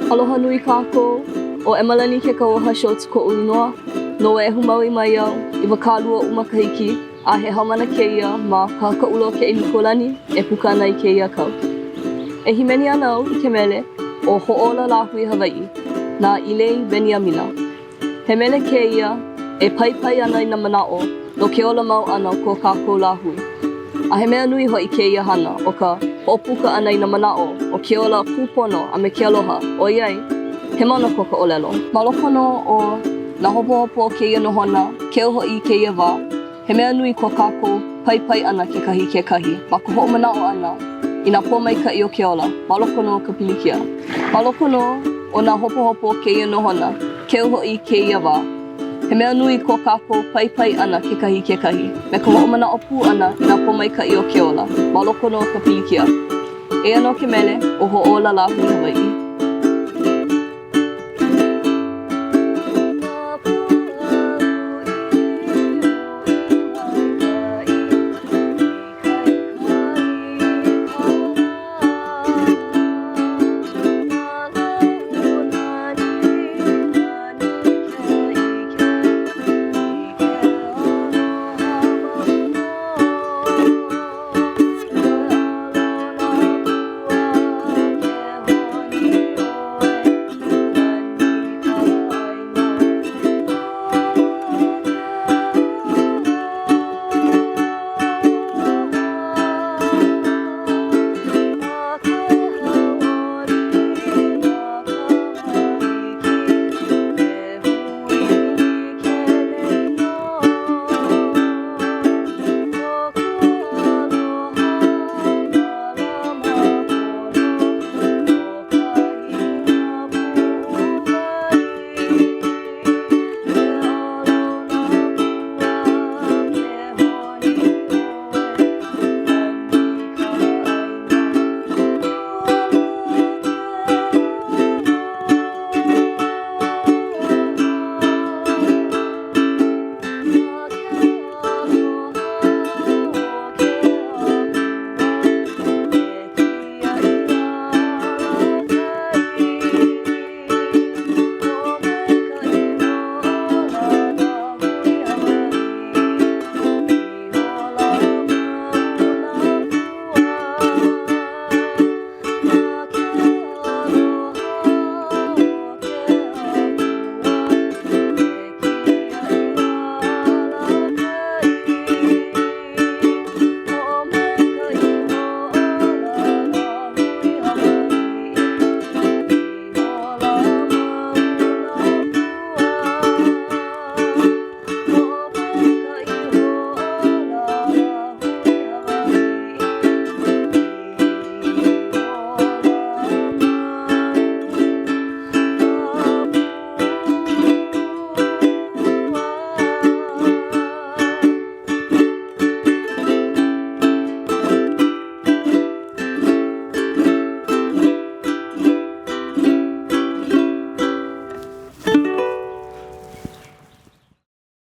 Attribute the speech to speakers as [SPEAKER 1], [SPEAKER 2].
[SPEAKER 1] Aloha nui kākou, o Emalani Kekauoha-Schultz koʻu inoa. No e humau mai au I wakalua umakahiki a he haumana kēia ma ka kaulo ke ilikolani e puka ana I kēia kau. E hīmeni ana au I ke mele o hoʻola Lāhui Hawaiʻi na ʻilei Beniamina. He mele kēia e paipai ana I na manaʻo no ke ola mau ana ko kākou Lāhui. A he mea nui hoʻi kēia hana o ka hoʻopuka ana I na manaʻo o ke ola kūpono a me ke aloha ʻoiai he mana ko ka ʻōlelo. Ma loko no o na hopohopo o kēia nohona, keu hoʻi kēia wā, he mea nui ko kākou paipai ana kekahi ma ka hoʻomanaʻo ana I nā pōmaikaʻi o ke ola, ma loko no ka pilikia. Ma loko no o nā hopohopo o kēia nohona, keu hoʻi kēia wā, he mea nui ko kākou paipai ana kekahi me ka hoʻomanaʻo pū ana I nā pōmaikaʻi o ke ola, ma loko no ka pilikia. Eia no ke mele o hoʻola Lāhui Hawaiʻi.